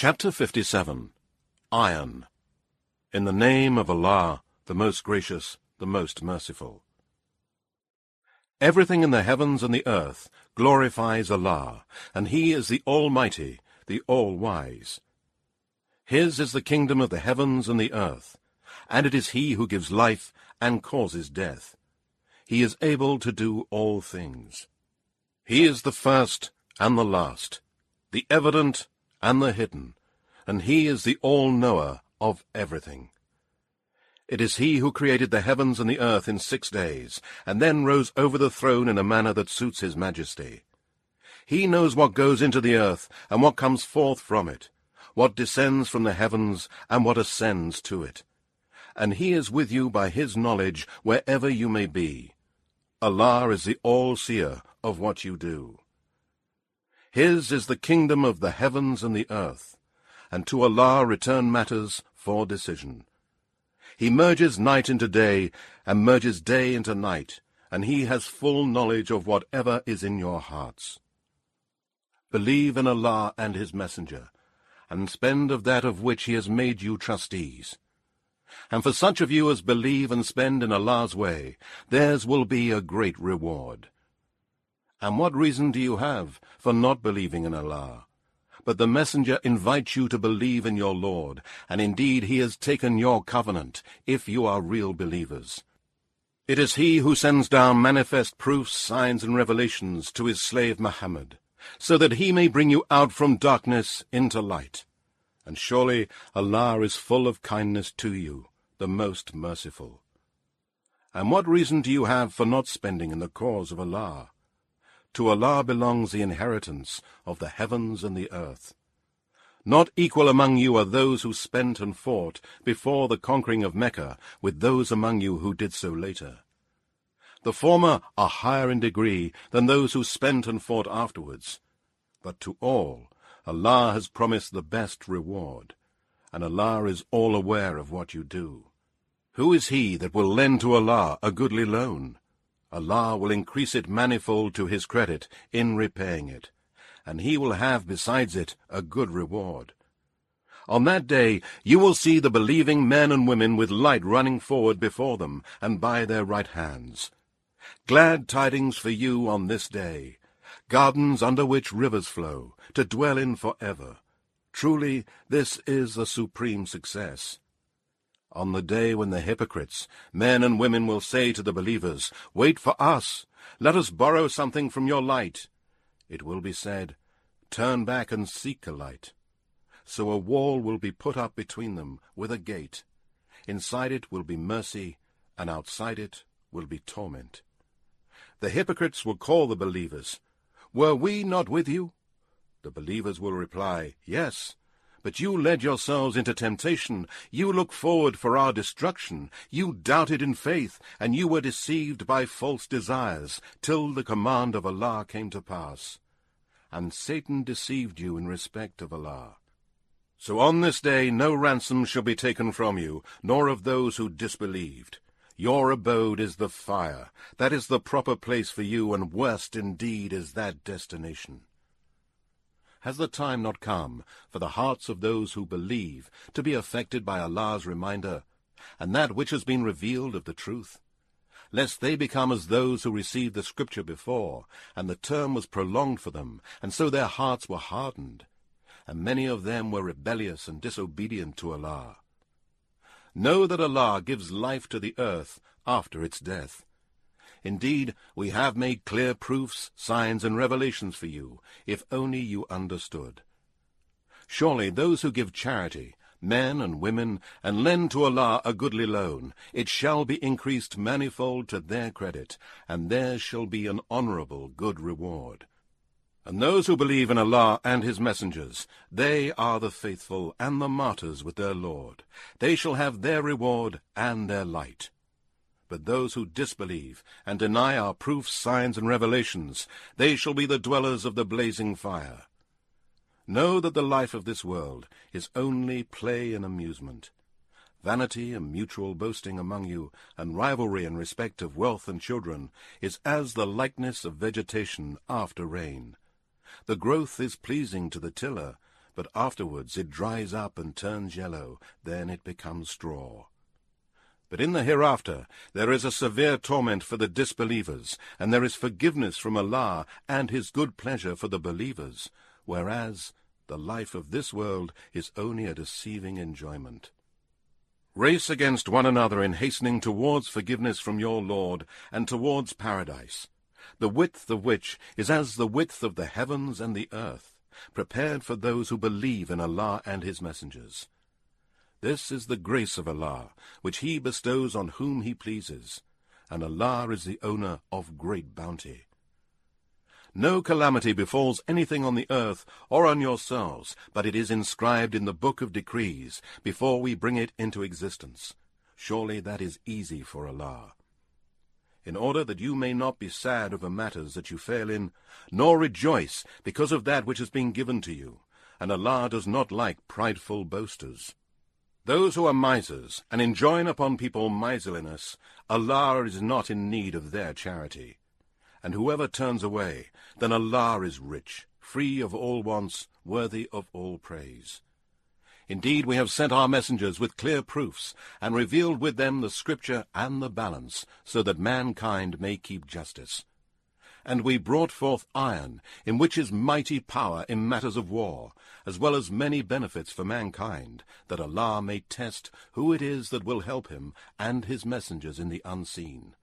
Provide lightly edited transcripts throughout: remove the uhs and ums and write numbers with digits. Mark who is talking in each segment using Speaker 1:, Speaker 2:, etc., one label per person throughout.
Speaker 1: Chapter 57. Iron. In the name of Allah, the most gracious, the most merciful. Everything in the heavens and the earth glorifies Allah, and He is the Almighty, the All-Wise. His is the kingdom of the heavens and the earth, and it is He who gives life and causes death. He is able to do all things. He is the first and the last, the evident and the hidden, and He is the all-knower of everything. It is He who created the heavens and the earth in 6 days, and then rose over the throne in a manner that suits His majesty. He knows what goes into the earth and what comes forth from it, what descends from the heavens and what ascends to it. And He is with you by His knowledge wherever you may be. Allah is the all-seer of what you do. His is the kingdom of the heavens and the earth, and to Allah return matters for decision. He merges night into day, and merges day into night, and He has full knowledge of whatever is in your hearts. Believe in Allah and His Messenger, and spend of that of which He has made you trustees. And for such of you as believe and spend in Allah's way, theirs will be a great reward. And what reason do you have for not believing in Allah? But the Messenger invites you to believe in your Lord, and indeed He has taken your covenant, if you are real believers. It is He who sends down manifest proofs, signs, and revelations to His slave Muhammad, so that he may bring you out from darkness into light. And surely Allah is full of kindness to you, the most merciful. And what reason do you have for not spending in the cause of Allah? To Allah belongs the inheritance of the heavens and the earth. Not equal among you are those who spent and fought before the conquering of Mecca with those among you who did so later. The former are higher in degree than those who spent and fought afterwards. But to all, Allah has promised the best reward, and Allah is all aware of what you do. Who is he that will lend to Allah a goodly loan? Allah will increase it manifold to His credit in repaying it, and He will have besides it a good reward. On that day you will see the believing men and women with light running forward before them and by their right hands. Glad tidings for you on this day, gardens under which rivers flow, to dwell in forever. Truly this is a supreme success. On the day when the hypocrites, men and women, will say to the believers, "Wait for us, let us borrow something from your light," it will be said, "Turn back and seek a light." So a wall will be put up between them with a gate. Inside it will be mercy, and outside it will be torment. The hypocrites will call the believers, "Were we not with you?" The believers will reply, "Yes. But you led yourselves into temptation, you look forward for our destruction, you doubted in faith, and you were deceived by false desires, till the command of Allah came to pass. And Satan deceived you in respect of Allah. So on this day no ransom shall be taken from you, nor of those who disbelieved. Your abode is the fire, that is the proper place for you, and worst indeed is that destination. Has the time not come for the hearts of those who believe to be affected by Allah's reminder, and that which has been revealed of the truth? Lest they become as those who received the scripture before, and the term was prolonged for them, and so their hearts were hardened, and many of them were rebellious and disobedient to Allah. Know that Allah gives life to the earth after its death. Indeed, we have made clear proofs, signs, and revelations for you, if only you understood. Surely those who give charity, men and women, and lend to Allah a goodly loan, it shall be increased manifold to their credit, and theirs shall be an honorable good reward. And those who believe in Allah and His messengers, they are the faithful and the martyrs with their Lord. They shall have their reward and their light. But those who disbelieve and deny our proofs, signs, and revelations, they shall be the dwellers of the blazing fire. Know that the life of this world is only play and amusement. Vanity and mutual boasting among you, and rivalry in respect of wealth and children, is as the likeness of vegetation after rain. The growth is pleasing to the tiller, but afterwards it dries up and turns yellow, then it becomes straw. But in the hereafter there is a severe torment for the disbelievers, and there is forgiveness from Allah and his good pleasure for the believers, whereas the life of this world is only a deceiving enjoyment. Race against one another in hastening towards forgiveness from your Lord and towards paradise, the width of which is as the width of the heavens and the earth, prepared for those who believe in Allah and his messengers. This is the grace of Allah, which he bestows on whom he pleases, and Allah is the owner of great bounty. No calamity befalls anything on the earth or on yourselves, but it is inscribed in the book of decrees before we bring it into existence. Surely that is easy for Allah. In order that you may not be sad over matters that you fail in, nor rejoice because of that which has been given to you, and Allah does not like prideful boasters. Those who are misers and enjoin upon people miserliness, Allah is not in need of their charity. And whoever turns away, then Allah is rich, free of all wants, worthy of all praise. Indeed, we have sent our messengers with clear proofs, and revealed with them the scripture and the balance, so that mankind may keep justice. And we brought forth iron, in which is mighty power in matters of war, as well as many benefits for mankind, that Allah may test who it is that will help him and his messengers in the unseen.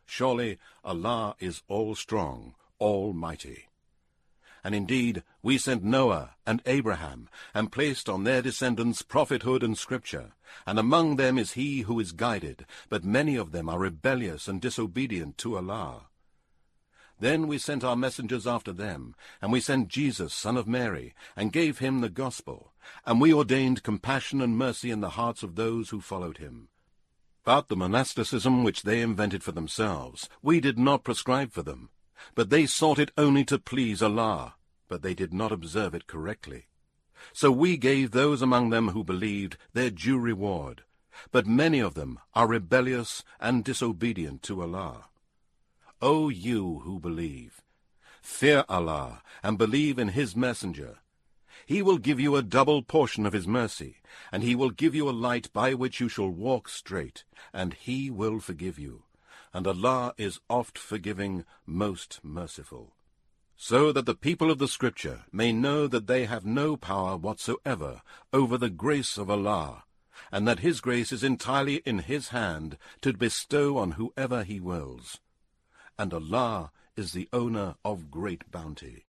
Speaker 1: Surely Allah is all-strong, all-mighty. And indeed, we sent Noah and Abraham, and placed on their descendants prophethood and scripture, and among them is he who is guided, but many of them are rebellious and disobedient to Allah. Then we sent our messengers after them, and we sent Jesus, son of Mary, and gave him the gospel, and we ordained compassion and mercy in the hearts of those who followed him. But the monasticism which they invented for themselves, we did not prescribe for them, but they sought it only to please Allah, but they did not observe it correctly. So we gave those among them who believed their due reward, but many of them are rebellious and disobedient to Allah. O you who believe, fear Allah and believe in his messenger. He will give you a double portion of his mercy, and he will give you a light by which you shall walk straight, and he will forgive you. And Allah is oft forgiving, most merciful. So that the people of the Scripture may know that they have no power whatsoever over the grace of Allah, and that his grace is entirely in his hand to bestow on whoever he wills. And Allah is the owner of great bounty.